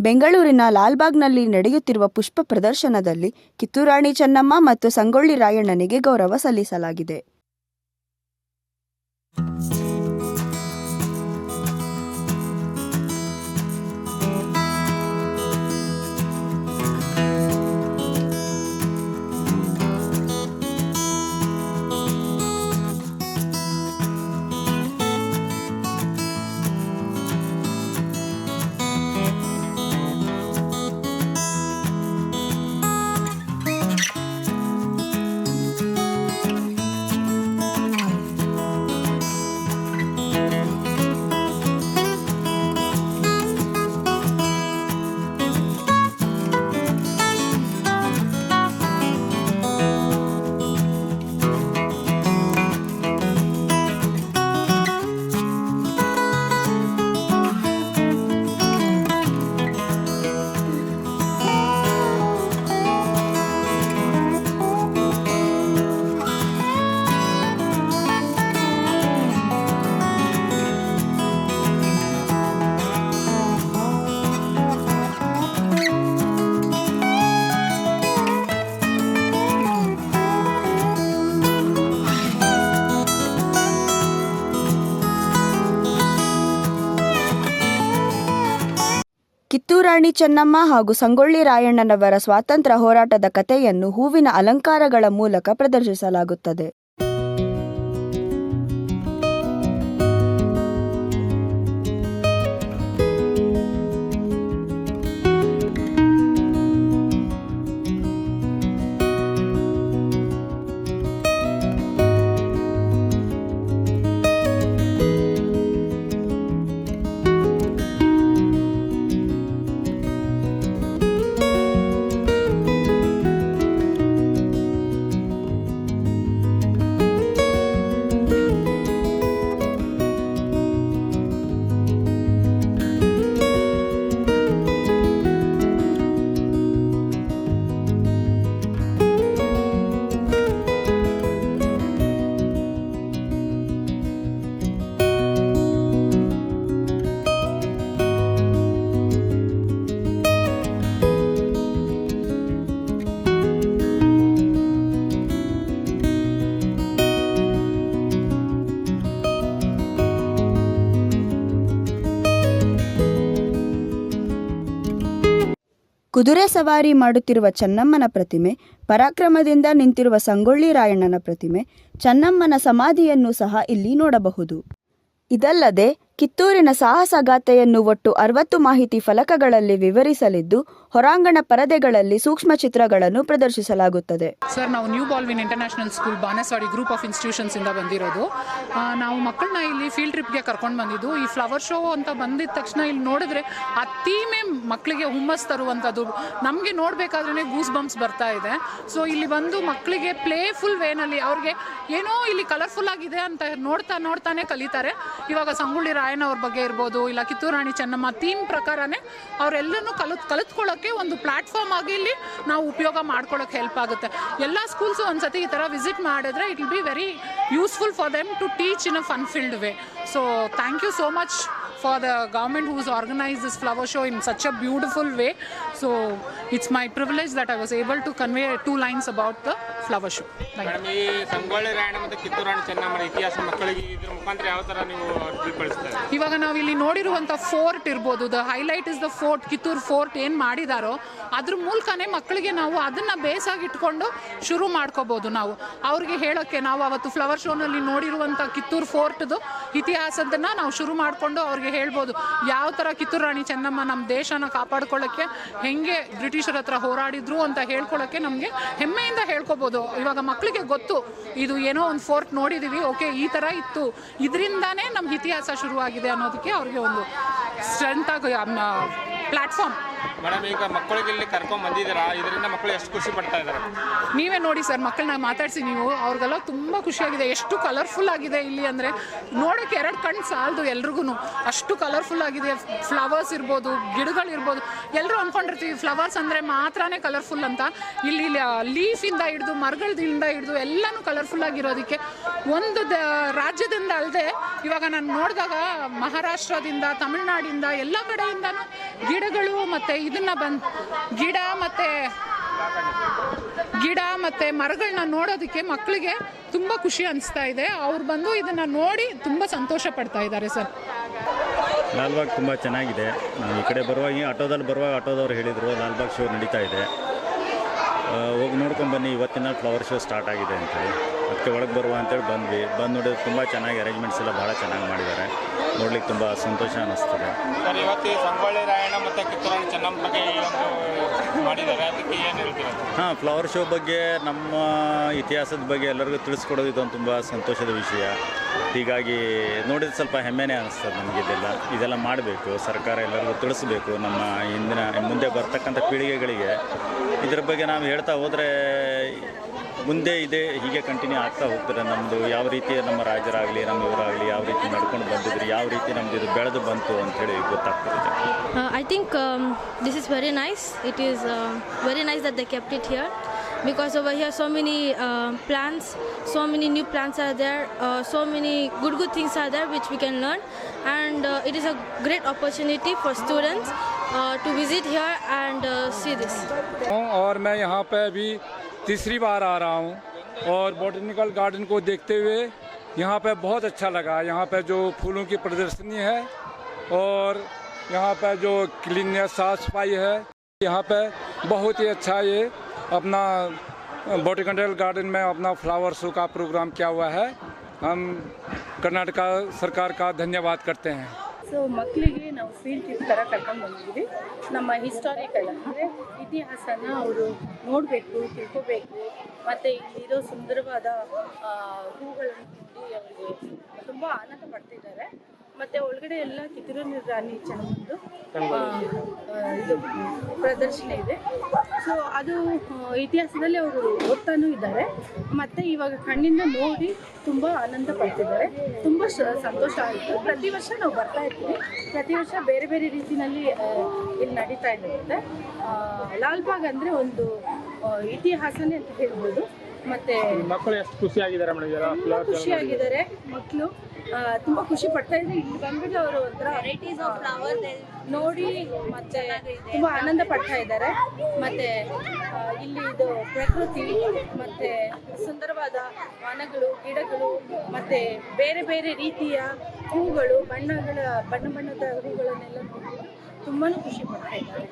ಬೆಂಗಳೂರಿನ ಲಾಲ್ಬಾಗ್ನಲ್ಲಿ ನಡೆಯುತ್ತಿರುವ ಪುಷ್ಪ ಪ್ರದರ್ಶನದಲ್ಲಿ ಕಿತ್ತೂರಾಣಿ ಚೆನ್ನಮ್ಮ ಮತ್ತು ಸಂಗೊಳ್ಳಿ ರಾಯಣ್ಣನಿಗೆ ಗೌರವ ಸಲ್ಲಿಸಲಾಗಿದೆ. ಕಿತ್ತೂರಾಣಿ ಚೆನ್ನಮ್ಮ ಹಾಗೂ ಸಂಗೊಳ್ಳಿ ರಾಯಣ್ಣನವರ ಸ್ವಾತಂತ್ರ್ಯ ಹೋರಾಟದ ಕಥೆಯನ್ನು ಹೂವಿನ ಅಲಂಕಾರಗಳ ಮೂಲಕ ಪ್ರದರ್ಶಿಸಲಾಗುತ್ತದೆ. ಕುದುರೆ ಸವಾರಿ ಮಾಡುತ್ತಿರುವ ಚೆನ್ನಮ್ಮನ ಪ್ರತಿಮೆ, ಪರಾಕ್ರಮದಿಂದ ನಿಂತಿರುವ ಸಂಗೊಳ್ಳಿ ರಾಯಣ್ಣನ ಪ್ರತಿಮೆ, ಚೆನ್ನಮ್ಮನ ಸಮಾಧಿಯನ್ನು ಸಹ ಇಲ್ಲಿ ನೋಡಬಹುದು. ಇದಲ್ಲದೆ ಕಿತ್ತೂರಿನ ಸಾಹಸಗಾಥೆಯನ್ನು ಒಟ್ಟು 60 ಮಾಹಿತಿ ಫಲಕಗಳಲ್ಲಿ ವಿವರಿಸಲಿದ್ದು, ಹೊರಾಂಗಣ ಪರದೆಗಳಲ್ಲಿ ಸೂಕ್ಷ್ಮ ಚಿತ್ರಗಳನ್ನು ಪ್ರದರ್ಶಿಸಲಾಗುತ್ತದೆ. ಸರ್, ನಾವು new Baldwin international school Banaswadi group of institutions ಇಂದ ಬಂದಿರೋದು. ನಾವು ಮಕ್ಕಳನ್ನ ಇಲ್ಲಿ ಫೀಲ್ಡ್ ಟ್ರಿಪ್ಗೆ ಕರ್ಕೊಂಡು ಬಂದಿದ್ದು. ಈ ಫ್ಲವರ್ ಶೋ ಅಂತ ಬಂದಿದ ತಕ್ಷಣ ಇಲ್ಲಿ ನೋಡಿದ್ರೆ ಆ ಥೀಮೇ ಮಕ್ಕಳಿಗೆ ಹುಮ್ಮಸ್ ತರುವಂಥದ್ದು. ನಮಗೆ ನೋಡಬೇಕಾದ್ರೇ ಗೂಸ್ ಬಂಪ್ಸ್ ಬರ್ತಾ ಇದೆ. ಸೊ ಇಲ್ಲಿ ಬಂದು ಮಕ್ಕಳಿಗೆ ಪ್ಲೇಫುಲ್ ವೇನಲ್ಲಿ ಅವ್ರಿಗೆ ಏನೋ ಇಲ್ಲಿ ಕಲರ್ಫುಲ್ ಆಗಿದೆ ಅಂತ ನೋಡ್ತಾನೆ ಕಲಿತಾರೆ. ಇವಾಗ ಸಂಗೊಳ್ಳಿ ರಾಯಣ್ಣ ಅವ್ರ ಬಗ್ಗೆ ಇರ್ಬೋದು, ಇಲ್ಲ ಕಿತ್ತೂರಾಣಿ ಚೆನ್ನಮ್ಮ ಥೀಮ್ ಪ್ರಕಾರನೇ ಅವರೆಲ್ಲನೂ ಕಲಿತ್ಕೊಳ್ಳೋಕ್ಕೆ ಒಂದು ಪ್ಲಾಟ್ಫಾರ್ಮ್ ಆಗಿ ಇಲ್ಲಿ ನಾವು ಉಪಯೋಗ ಮಾಡ್ಕೊಳ್ಳೋಕೆ ಹೆಲ್ಪ್ ಆಗುತ್ತೆ. ಎಲ್ಲ ಸ್ಕೂಲ್ಸು ಒಂದ್ಸತಿ ಈ ಥರ ವಿಸಿಟ್ ಮಾಡಿದ್ರೆ it will be very useful for them to teach in a fun filled way. So thank you so much for the government who's organized this flower show in such a beautiful way. So it's my privilege that I was able to convey 2 lines about the flower show. Madam, ಈ ಸಂಗೊಳ್ಳಿ ರಾಯಣ್ಣ ಮತ್ತು ಕಿತ್ತೂರಾಣಿ ಚೆನ್ನಮ್ಮನ ಇತಿಹಾಸ ಮಕ್ಕಳಿಗೆ ಇದ್ರ ಮುಖಾಂತರ ಯಾವ ಥರ ನೀವು ತಿಳಿಸ್ತಾರೆ? ಇವಾಗ ನಾವು ಇಲ್ಲಿ ನೋಡಿರುವಂಥ ಫೋರ್ಟ್ ಇರ್ಬೋದು, the highlight is the fort, Kittur fort ಏನು ಮಾಡಿದಾರೋ ಅದ್ರ ಮೂಲಕನೇ ಮಕ್ಕಳಿಗೆ ನಾವು ಅದನ್ನು ಬೇಸಾಗಿ ಇಟ್ಕೊಂಡು ಶುರು ಮಾಡ್ಕೋಬೋದು. ನಾವು ಅವ್ರಿಗೆ ಹೇಳೋಕ್ಕೆ ನಾವು ಅವತ್ತು ಫ್ಲವರ್ ಶೋನಲ್ಲಿ ನೋಡಿರುವಂಥ ಕಿತ್ತೂರು ಫೋರ್ಟ್ದು ಇತಿಹಾಸದನ್ನು ನಾವು ಶುರು ಮಾಡಿಕೊಂಡು ಅವ್ರಿಗೆ ಹೇಳ್ಬೋದು ಯಾವ ಥರ ಕಿತ್ತೂರಾಣಿ ಚೆನ್ನಮ್ಮ ನಮ್ಮ ದೇಶನ ಕಾಪಾಡ್ಕೊಳ್ಳೋಕ್ಕೆ ಹೆಂಗೆ ಬ್ರಿಟಿಷರ ಹತ್ರ ಹೋರಾಡಿದ್ರು ಅಂತ ಹೇಳ್ಕೊಳ್ಳೋಕ್ಕೆ ನಮಗೆ ಹೆಮ್ಮೆಯಿಂದ ಹೇಳ್ಕೊಬೋದು. ಇವಾಗ ಮಕ್ಕಳಿಗೆ ಗೊತ್ತು ಇದು ಏನೋ ಒಂದು ಫೋರ್ಟ್ ನೋಡಿದ್ದೀವಿ, ಓಕೆ ಈ ಥರ ಇತ್ತು, ಇದರಿಂದಾನೇ ನಮ್ಮ ಇತಿಹಾಸ ಶುರುವಾಗಿದೆ ಅನ್ನೋದಕ್ಕೆ ಅವ್ರಿಗೆ ಒಂದು ಸ್ಟ್ರೆಂತ್ ಆಗಿ ಪ್ಲಾಟ್ಫಾರ್ಮ್. ಮೇಡಮ್, ಈಗ ಮಕ್ಕಳಿಗೆ ಇಲ್ಲಿ ಕರ್ಕೊಂಡು ಬಂದಿದ್ದೀರಾ, ಇದರಿಂದ ಮಕ್ಕಳು ಎಷ್ಟು ಖುಷಿ ಪಡ್ತಾ ಇದ್ದಾರೆ? ನೀವೇ ನೋಡಿ ಸರ್, ಮಕ್ಕಳನ್ನ ಮಾತಾಡಿಸಿ ನೀವು, ಅವ್ರಿಗೆಲ್ಲ ತುಂಬ ಖುಷಿಯಾಗಿದೆ. ಎಷ್ಟು ಕಲರ್ಫುಲ್ ಆಗಿದೆ ಇಲ್ಲಿ ಅಂದರೆ ನೋಡೋಕ್ಕೆ 2 ಕಣ್ಣು ಸಾಲದು ಎಲ್ರಿಗೂ. ಅಷ್ಟು ಕಲರ್ಫುಲ್ ಆಗಿದೆ. ಫ್ಲವರ್ಸ್ ಇರ್ಬೋದು, ಗಿಡಗಳಿರ್ಬೋದು. ಎಲ್ಲರೂ ಅಂದ್ಕೊಂಡಿರ್ತೀವಿ ಫ್ಲವರ್ಸ್ ಅಂದರೆ ಮಾತ್ರನೇ ಕಲರ್ಫುಲ್ ಅಂತ. ಇಲ್ಲಿ ಲೀಫಿಂದ ಹಿಡಿದು ಮರಗಳಿಂದ ಹಿಡಿದು ಎಲ್ಲನೂ ಕಲರ್ಫುಲ್ ಆಗಿರೋದಕ್ಕೆ ಒಂದು ರಾಜ್ಯದಿಂದ ಅಲ್ಲದೆ ಇವಾಗ ನಾನು ನೋಡಿದಾಗ ಮಹಾರಾಷ್ಟ್ರದಿಂದ, ತಮಿಳ್ನಾಡಿಂದ ಎಲ್ಲ ಕಡೆಯಿಂದನೂ ಗಿಡಗಳು ಮತ್ತು ಇದನ್ನು ಗಿಡ ಮತ್ತು ಮರಗಳನ್ನ ನೋಡೋದಕ್ಕೆ ಮಕ್ಕಳಿಗೆ ತುಂಬ ಖುಷಿ ಅನಿಸ್ತಾ ಇದೆ. ಅವ್ರು ಬಂದು ಇದನ್ನು ನೋಡಿ ತುಂಬ ಸಂತೋಷ ಪಡ್ತಾ ಇದ್ದಾರೆ ಸರ್. ಲಾಲ್ಬಾಗ್ ತುಂಬ ಚೆನ್ನಾಗಿದೆ. ನಾವು ಈ ಕಡೆ ಬರುವಾಗ ಆಟೋದವ್ರು ಹೇಳಿದರು ಲಾಲ್ಬಾಗ್ ಶೋ ನಡೀತಾ ಇದೆ, ಹೋಗಿ ನೋಡ್ಕೊಂಡು ಬನ್ನಿ, ಇವತ್ತಿನ ಫ್ಲವರ್ ಶೋ ಸ್ಟಾರ್ಟ್ ಆಗಿದೆ ಅಂತೇಳಿ. ಅದಕ್ಕೆ ಒಳಗೆ ಬರುವ ಅಂತೇಳಿ ಬಂದು ನೋಡಿದ್ರೆ ತುಂಬ ಚೆನ್ನಾಗಿ ಅರೇಂಜ್ಮೆಂಟ್ಸ್ ಎಲ್ಲ ಭಾಳ ಚೆನ್ನಾಗಿ ಮಾಡಿದ್ದಾರೆ. ನೋಡ್ಲಿಕ್ಕೆ ತುಂಬ ಸಂತೋಷ ಅನ್ನಿಸ್ತದೆ. ಸರ್, ಇವತ್ತು ಸಂಗೊಳ್ಳಿ ರಾಯಣ್ಣ ಮತ್ತು ಕಿತ್ತೂರು ರಾಣಿ ಚೆನ್ನಮ್ಮ ಬಗ್ಗೆ ಒಂದು ಮಾಡಿದ್ದಾರೆ, ಅದಕ್ಕೆ ಏನು ಹೇಳ್ತೀರಾ? ಹಾಂ, ಫ್ಲವರ್ ಶೋ ಬಗ್ಗೆ, ನಮ್ಮ ಇತಿಹಾಸದ ಬಗ್ಗೆ ಎಲ್ಲರಿಗೂ ತಿಳಿಸ್ಕೊಡೋದು ಇದೊಂದು ತುಂಬ ಸಂತೋಷದ ವಿಷಯ. ಹೀಗಾಗಿ ನೋಡಿದ್ರೆ ಸ್ವಲ್ಪ ಹೆಮ್ಮೆನೇ ಅನ್ನಿಸ್ತದೆ ನಮಗೆ. ಇದೆಲ್ಲ ಮಾಡಬೇಕು, ಸರ್ಕಾರ ಎಲ್ಲರಿಗೂ ತಿಳಿಸ್ಬೇಕು. ನಮ್ಮ ಮುಂದೆ ಬರ್ತಕ್ಕಂಥ ಪೀಳಿಗೆಗಳಿಗೆ ಇದ್ರ ಬಗ್ಗೆ ನಾವು ಹೇಳ್ತಾ ಹೋದರೆ ಮುಂದೆ ಹೀಗೆ ಕಂಟಿನ್ಯೂ ಆಗ್ತಾ ಹೋಗ್ತಾರೆ. ನಮ್ಮದು ಯಾವ ರೀತಿ ನಮ್ಮ ರಾಜರಾಗಲಿ ನಮ್ಮ ಇವರಾಗಲಿ ಯಾವ ರೀತಿ ನಡ್ಕೊಂಡು ಬಂದಿದ್ರು, ಯಾವ ರೀತಿ ನಮ್ಮದು ಇದು ಬೆಳೆದು ಬಂತು ಅಂಥೇಳಿ ಗೊತ್ತಾಗ್ತದೆ. I think this is very nice. It is very nice that they kept it here, because over here so many plants, so many new plants are there, so many good things are there which we can learn, and it is a great opportunity for students to visit here and see this. और मैं यहाँ पे अभी तीसरी बार आ रहा हूँ और botanical garden को देखते हुए यहाँ पे बहुत अच्छा लगा. यहाँ पे जो फूलों की प्रदर्शनी है और यहाँ पे जो क्लीननेस, साफ सफाई है, यहाँ पे बहुत ही अच्छा ये अपना बॉटनिकल गार्डन में अपना फ्लावर शो का प्रोग्राम किया हुआ है. हम कर्नाटक सरकार का धन्यवाद करते हैं. ಸೊ ಮಕ್ಕಳಿಗೆ ನಾವು ಫೀಲ್ಡ್ ಟ್ರಿಪ್ ಥರ ಕರ್ಕೊಂಡು ಬಂದಿದ್ದೀವಿ. ನಮ್ಮ ಹಿಸ್ಟಾರಿಕಲ್ ಅಂದರೆ ಇತಿಹಾಸನ ಅವರು ನೋಡಬೇಕು, ತಿಳ್ಕೋಬೇಕು, ಮತ್ತು ಇಲ್ಲಿರೋ ಸುಂದರವಾದ ಹೂಗಳನ್ನು ನೋಡಿ ಅವರಿಗೆ ತುಂಬ ಆನಂದ ಪಡ್ತಿದ್ದಾರೆ. ಮತ್ತು ಒಳಗಡೆ ಎಲ್ಲ ಕಿತ್ತೂರು ರಾಣಿ ಚೆನ್ನಮ್ಮಂದು ಇದು ಪ್ರದರ್ಶನ ಇದೆ. ಸೊ ಅದು ಇತಿಹಾಸದಲ್ಲಿ ಅವರು ಓದ್ತಾನೂ ಇದ್ದಾರೆ, ಮತ್ತು ಇವಾಗ ಕಣ್ಣಿಂದ ನೋಡಿ ತುಂಬ ಆನಂದ ಪಡ್ತಿದ್ದಾರೆ. ತುಂಬ ಸಂತೋಷ ಆಯಿತು. ಪ್ರತಿ ವರ್ಷ ನಾವು ಬರ್ತಾ ಇರ್ತೀವಿ, ಪ್ರತಿ ವರ್ಷ ಬೇರೆ ಬೇರೆ ರೀತಿಯಲ್ಲಿ ಇಲ್ಲಿ ನಡೀತಾ ಇರುತ್ತೆ. ಲಾಲ್ಬಾಗ್ ಅಂದರೆ ಒಂದು ಇತಿಹಾಸನೇ ಅಂತ ಹೇಳ್ಬೋದು. ಮತ್ತು ಮಕ್ಕಳು ಎಷ್ಟು ಖುಷಿಯಾಗಿದ್ದಾರೆ ಮೇಡಮ್? ಖುಷಿಯಾಗಿದ್ದಾರೆ ಮಕ್ಕಳು, ತುಂಬ ಖುಷಿ ಪಡ್ತಾ ಇದ್ದಾರೆ. ಇಲ್ಲಿ ಬಂದ್ಬಿಟ್ಟು ಅವರು ಒಂಥರ ವೆರೈಟೀಸ್ ಆಫ್ ಫ್ಲವರ್ ನೋಡಿ ಮತ್ತೆ ತುಂಬ ಆನಂದ ಪಡ್ತಾ ಇದ್ದಾರೆ. ಮತ್ತು ಇಲ್ಲಿ ಇದು ಪ್ರಕೃತಿ ಮತ್ತು ಸುಂದರವಾದ ವನಗಳು, ಗಿಡಗಳು, ಮತ್ತು ಬೇರೆ ಬೇರೆ ರೀತಿಯ ಹೂಗಳು, ಬಣ್ಣ ಬಣ್ಣದ ಹೂಗಳನ್ನೆಲ್ಲ ನೋಡಿ ತುಂಬಾ ಖುಷಿ ಪಡ್ತಾ ಇದ್ದಾರೆ.